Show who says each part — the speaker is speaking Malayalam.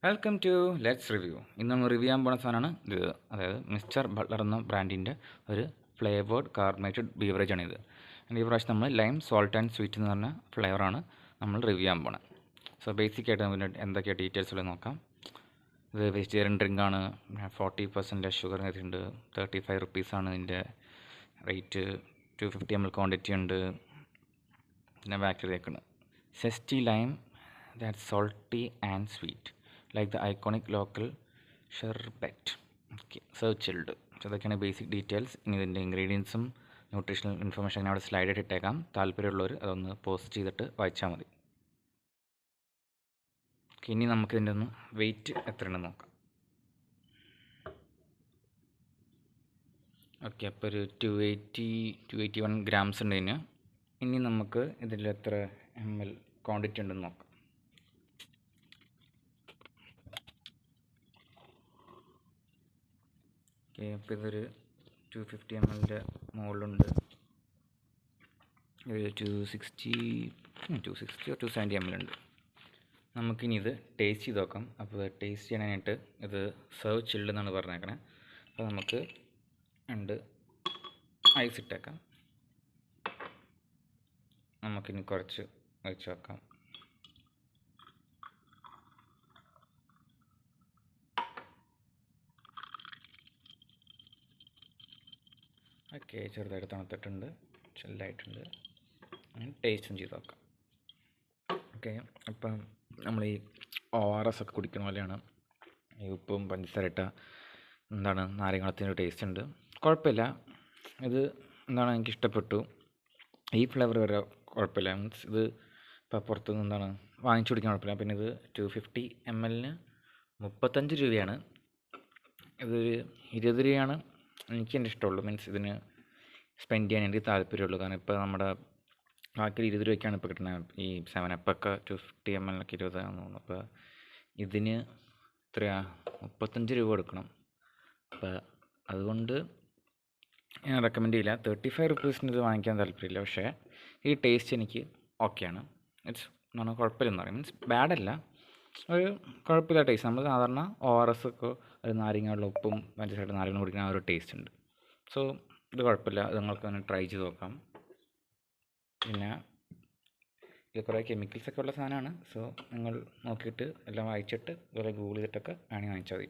Speaker 1: Welcome to let's review. ഇന്ന് നമ്മൾ റിവ്യൂ ചെയ്യാൻ പോകുന്ന സാധനമാണ് ഇത്. അതായത് മിസ്റ്റർ ബട്ട്ലർ എന്ന ബ്രാൻഡിൻ്റെ ഒരു ഫ്ലേവേർഡ് കാർബണേറ്റഡ് ബീവറേജ് ആണ് ഇത്. ഈ പ്രാവശ്യം നമ്മൾ ലൈം സോൾട്ട് ആൻഡ് സ്വീറ്റ് എന്ന് പറഞ്ഞ ഫ്ലേവറാണ് നമ്മൾ റിവ്യൂ ചെയ്യാൻ പോകുന്നത്. സോ ബേസിക്കായിട്ട് നമുക്ക് എന്തൊക്കെയാണ് ഡീറ്റെയിൽസ് ഉള്ളത് നോക്കാം. ഇത് വെജിറ്റേറിയൻ ഡ്രിങ്കാണ്. 40% ഷുഗർ ഉണ്ട്. 35 റുപ്പീസാണ് ഇതിൻ്റെ റേറ്റ്. 250 ml ക്വാണ്ടിറ്റി ഉണ്ട്. പിന്നെ ബാക്ടീരിയക്കാണ് zesty lime that salty and sweet like the iconic local sherbet. Okay, serve chilled. So ഇതൊക്കെയാണ് ബേസിക് ഡീറ്റെയിൽസ്. ഇനി ഇതിൻ്റെ ഇൻഗ്രീഡിയൻസും ന്യൂട്രീഷണൽ ഇൻഫർമേഷൻ ഞാൻ അവിടെ സ്ലൈഡായിട്ട് ഇട്ടേക്കാം. താല്പര്യമുള്ളവർ അതൊന്ന് പോസ്റ്റ് ചെയ്തിട്ട് വായിച്ചാൽ മതി. ഓക്കെ, ഇനി നമുക്കിതിൻ്റെ ഒന്ന് വെയിറ്റ് എത്രയുണ്ടെന്ന് നോക്കാം. ഓക്കെ, അപ്പോൾ ഒരു 281 ഗ്രാംസ് ഉണ്ട് ഇതിന്. ഇനി നമുക്ക് ഇതിൽ എത്ര ml ക്വാണ്ടിറ്റി ഉണ്ടെന്ന് നോക്കാം. ഓക്കെ, അപ്പോൾ ഇതൊരു 250 ml മുകളിലുണ്ട്. ഒരു 260 or 270 ml ഉണ്ട്. നമുക്കിനി ഇത് ടേസ്റ്റ് ചെയ്ത് നോക്കാം. അപ്പോൾ ടേസ്റ്റ് ചെയ്യാനായിട്ട് ഇത് സെർവ് ചിൽഡ് എന്നാണ് പറഞ്ഞേക്കണേ. അപ്പോൾ നമുക്ക് ഐസ് ഇട്ടേക്കാം. നമുക്കിനി കുറച്ച് ഒഴിച്ച് വെക്കാം. ഓക്കെ, ചെറുതായിട്ട് തണുത്തിട്ടുണ്ട്, ചില്ലായിട്ടുണ്ട്. ടേസ്റ്റും ചെയ്ത് നോക്കാം. ഓക്കെ, അപ്പം നമ്മൾ ഈ ORS ഒക്കെ കുടിക്കുന്ന പോലെയാണ്. ഈ ഉപ്പും പഞ്ചസാര ഇട്ട നാരങ്ങാത്തിൻ്റെ ടേസ്റ്റ് ഉണ്ട്. കുഴപ്പമില്ല. ഇത് എനിക്ക് ഇഷ്ടപ്പെട്ടു. ഈ ഫ്ലേവർ വരെ കുഴപ്പമില്ല. മീൻസ് ഇത് ഇപ്പോൾ പുറത്തുനിന്ന് വാങ്ങിച്ചു കുടിക്കാൻ കുഴപ്പമില്ല. പിന്നെ ഇത് 250 ml 35 രൂപയാണ്. ഇതൊരു 20 രൂപയാണ് എൻ്റെ ഇഷ്ടമുള്ളൂ. മീൻസ് ഇതിന് സ്പെൻഡ് ചെയ്യാൻ എനിക്ക് താല്പര്യമുള്ളൂ. കാരണം ഇപ്പോൾ നമ്മുടെ ബാക്കി 20 രൂപയ്ക്കാണ് ഇപ്പോൾ കിട്ടുന്നത്. ഈ 7 Up ഒക്കെ 250 ml 20 ആണെന്ന് തോന്നുന്നു. അപ്പോൾ ഇതിന് എത്രയാണ് 35 രൂപ കൊടുക്കണം. അപ്പോൾ അതുകൊണ്ട് ഞാൻ റെക്കമെൻഡ് ചെയ്യില്ല. 35 റുപ്പീസിന് ഇത് വാങ്ങിക്കാൻ താല്പര്യമില്ല. പക്ഷേ ഈ ടേസ്റ്റ് എനിക്ക് ഓക്കെയാണ്. കുഴപ്പമില്ലെന്ന് പറയും. മീൻസ് ബാഡല്ല, ഒരു കുഴപ്പമില്ല ടേസ്റ്റ്. നമ്മൾ സാധാരണ ORS ഒക്കെ ഒരു നാരങ്ങയുള്ള ഉപ്പും പഞ്ചസാര നാരങ്ങ കുടിക്കുന്ന ആ ഒരു ടേസ്റ്റ് ഉണ്ട്. സോ ഇത് കുഴപ്പമില്ല. ഇത് നിങ്ങൾക്ക് തന്നെ ട്രൈ ചെയ്ത് നോക്കാം. പിന്നെ ഇത് കുറേ കെമിക്കൽസൊക്കെ ഉള്ള സാധനമാണ്. സോ നിങ്ങൾ നോക്കിയിട്ട് എല്ലാം വായിച്ചിട്ട് ഇതുപോലെ ഗൂഗിൾ ചെയ്തിട്ടൊക്കെ വേണമെങ്കിൽ വാങ്ങിച്ചാൽ മതി.